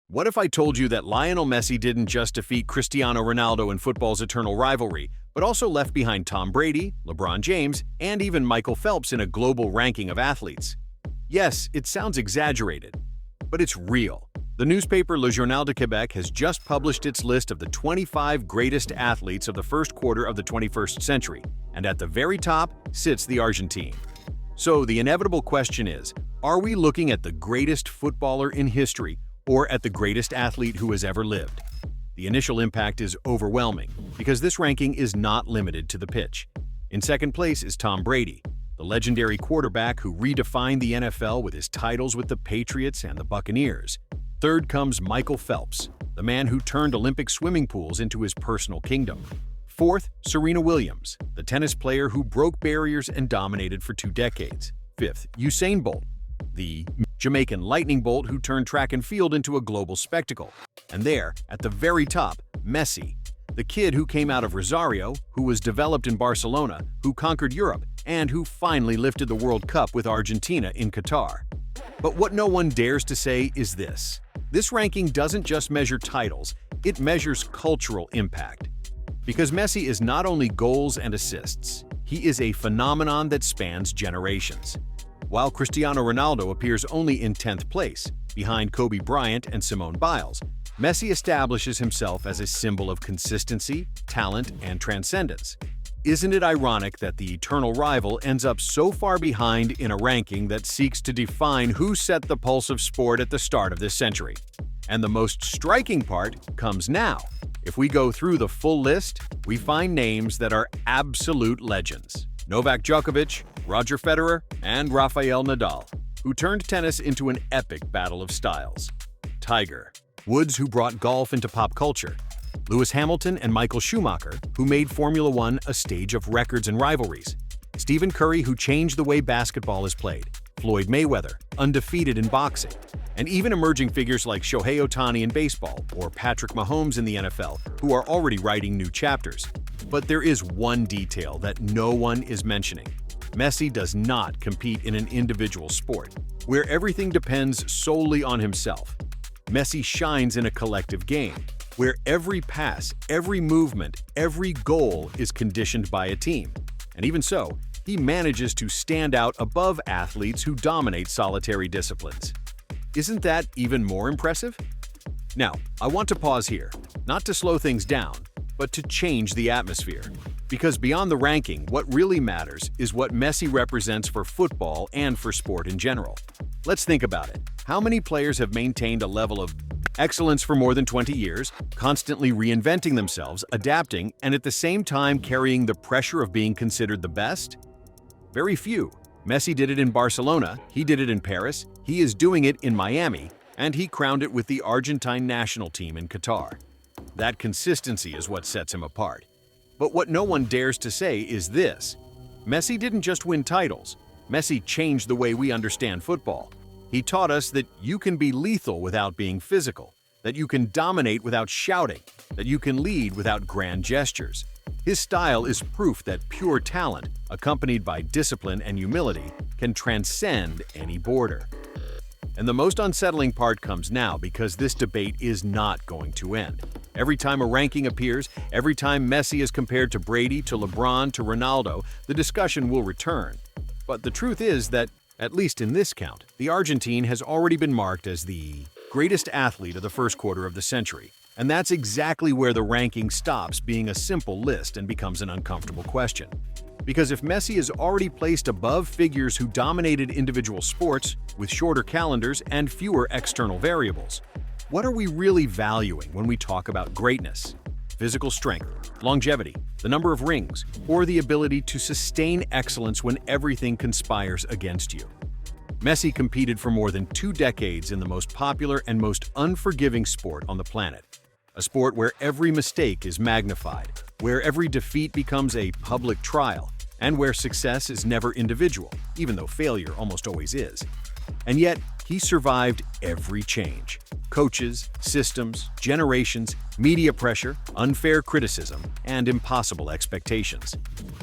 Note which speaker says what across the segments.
Speaker 1: What if I told you that Lionel Messi didn't just defeat Cristiano Ronaldo in football's eternal rivalry, but also left behind Tom Brady, LeBron James, and even Michael Phelps in a global ranking of athletes? Yes, it sounds exaggerated, but it's real. The newspaper Le Journal de Québec has just published its list of the 25 greatest athletes of the first quarter of the 21st century, and at the very top sits the Argentine. So the inevitable question is, are we looking at the greatest footballer in history or at the greatest athlete who has ever lived? The initial impact is overwhelming because this ranking is not limited to the pitch. In second place is Tom Brady, the legendary quarterback who redefined the NFL with his titles with the Patriots and the Buccaneers. Third comes Michael Phelps, the man who turned Olympic swimming pools into his personal kingdom. Fourth, Serena Williams, the tennis player who broke barriers and dominated for 2 decades. Fifth, Usain Bolt, the Jamaican lightning bolt who turned track and field into a global spectacle. And there, at the very top, Messi, the kid who came out of Rosario, who was developed in Barcelona, who conquered Europe, and who finally lifted the World Cup with Argentina in Qatar. But what no one dares to say is this. This ranking doesn't just measure titles, it measures cultural impact. Because Messi is not only goals and assists, he is a phenomenon that spans generations. While Cristiano Ronaldo appears only in 10th place, behind Kobe Bryant and Simone Biles, Messi establishes himself as a symbol of consistency, talent, and transcendence. Isn't it ironic that the eternal rival ends up so far behind in a ranking that seeks to define who set the pulse of sport at the start of this century? And the most striking part comes now. If we go through the full list, we find names that are absolute legends. Novak Djokovic, Roger Federer, and Rafael Nadal, who turned tennis into an epic battle of styles. Tiger Woods, who brought golf into pop culture. Lewis Hamilton and Michael Schumacher, who made Formula One a stage of records and rivalries. Stephen Curry, who changed the way basketball is played. Floyd Mayweather, undefeated in boxing. And even emerging figures like Shohei Ohtani in baseball or Patrick Mahomes in the NFL, who are already writing new chapters. But there is one detail that no one is mentioning. Messi does not compete in an individual sport, where everything depends solely on himself. Messi shines in a collective game, where every pass, every movement, every goal is conditioned by a team. And even so, he manages to stand out above athletes who dominate solitary disciplines. Isn't that even more impressive? Now, I want to pause here, not to slow things down, but to change the atmosphere. Because beyond the ranking, what really matters is what Messi represents for football and for sport in general. Let's think about it. How many players have maintained a level of excellence for more than 20 years, constantly reinventing themselves, adapting, and at the same time carrying the pressure of being considered the best? Very few. Messi did it in Barcelona, he did it in Paris, he is doing it in Miami, and he crowned it with the Argentine national team in Qatar. That consistency is what sets him apart. But what no one dares to say is this. Messi didn't just win titles. Messi changed the way we understand football. He taught us that you can be lethal without being physical, that you can dominate without shouting, that you can lead without grand gestures. His style is proof that pure talent, accompanied by discipline and humility, can transcend any border. And the most unsettling part comes now because this debate is not going to end. Every time a ranking appears, every time Messi is compared to Brady, to LeBron, to Ronaldo, the discussion will return. But the truth is that, at least in this count, the Argentine has already been marked as the greatest athlete of the first quarter of the century. And that's exactly where the ranking stops being a simple list and becomes an uncomfortable question. Because if Messi is already placed above figures who dominated individual sports with shorter calendars and fewer external variables, what are we really valuing when we talk about greatness? Physical strength, longevity, the number of rings, or the ability to sustain excellence when everything conspires against you? Messi competed for more than 2 decades in the most popular and most unforgiving sport on the planet. A sport where every mistake is magnified, where every defeat becomes a public trial, and where success is never individual, even though failure almost always is. And yet, he survived every change. Coaches, systems, generations, media pressure, unfair criticism, and impossible expectations.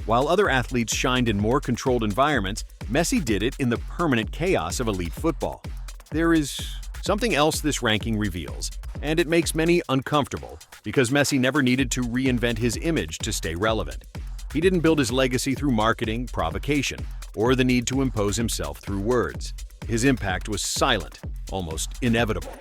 Speaker 1: While other athletes shined in more controlled environments, Messi did it in the permanent chaos of elite football. There is Something else this ranking reveals, and it makes many uncomfortable, because Messi never needed to reinvent his image to stay relevant. He didn't build his legacy through marketing, provocation, or the need to impose himself through words. His impact was silent, almost inevitable.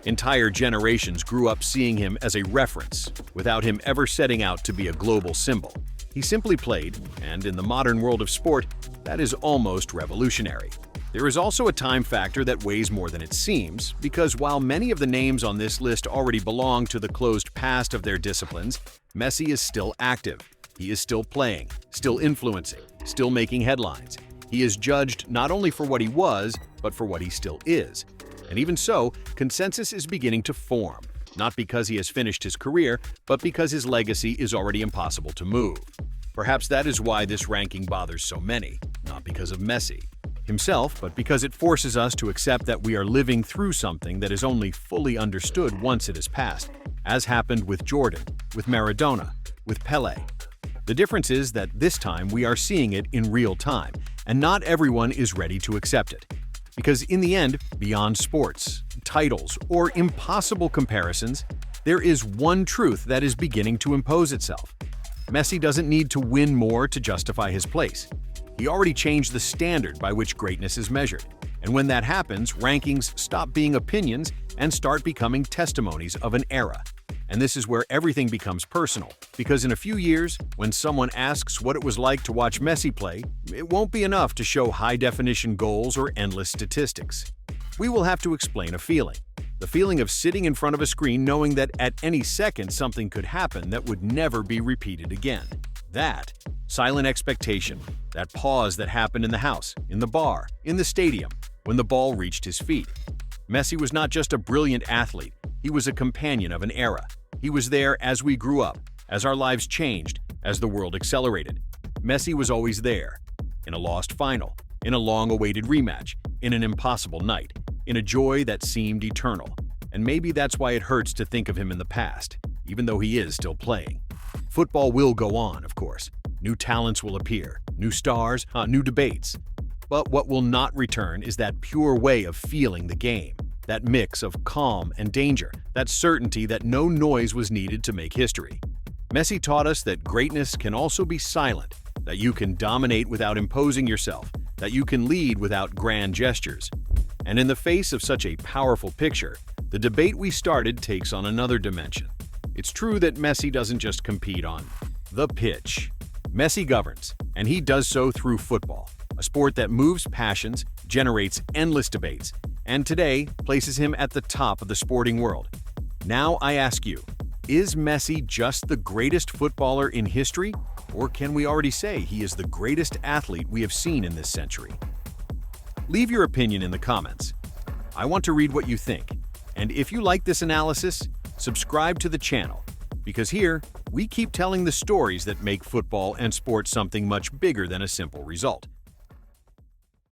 Speaker 1: Entire generations grew up seeing him as a reference, without him ever setting out to be a global symbol. He simply played, and in the modern world of sport, that is almost revolutionary. There is also a time factor that weighs more than it seems, because while many of the names on this list already belong to the closed past of their disciplines, Messi is still active. He is still playing, still influencing, still making headlines. He is judged not only for what he was, but for what he still is. And even so, consensus is beginning to form, not because he has finished his career, but because his legacy is already impossible to move. Perhaps that is why this ranking bothers so many, not because of Messi himself, but because it forces us to accept that we are living through something that is only fully understood once it has passed, as happened with Jordan, with Maradona, with Pelé. The difference is that this time we are seeing it in real time, and not everyone is ready to accept it. Because in the end, beyond sports, titles, or impossible comparisons, there is one truth that is beginning to impose itself. Messi doesn't need to win more to justify his place. He already changed the standard by which greatness is measured. And when that happens, rankings stop being opinions and start becoming testimonies of an era. And this is where everything becomes personal, because in a few years, when someone asks what it was like to watch Messi play, it won't be enough to show high-definition goals or endless statistics. We will have to explain a feeling. The feeling of sitting in front of a screen knowing that at any second something could happen that would never be repeated again. That silent expectation, that pause that happened in the house, in the bar, in the stadium, when the ball reached his feet. Messi was not just a brilliant athlete, he was a companion of an era. He was there as we grew up, as our lives changed, as the world accelerated. Messi was always there, in a lost final, in a long-awaited rematch, in an impossible night, in a joy that seemed eternal. And maybe that's why it hurts to think of him in the past, even though he is still playing. Football will go on, of course. New talents will appear, new stars, new debates. But what will not return is that pure way of feeling the game, that mix of calm and danger, that certainty that no noise was needed to make history. Messi taught us that greatness can also be silent, that you can dominate without imposing yourself, that you can lead without grand gestures. And in the face of such a powerful picture, the debate we started takes on another dimension. It's true that Messi doesn't just compete on the pitch. Messi governs, and he does so through football, a sport that moves passions, generates endless debates, and today places him at the top of the sporting world. Now I ask you, is Messi just the greatest footballer in history, or can we already say he is the greatest athlete we have seen in this century? Leave your opinion in the comments. I want to read what you think, and if you like this analysis, subscribe to the channel, because here we keep telling the stories that make football and sports something much bigger than a simple result.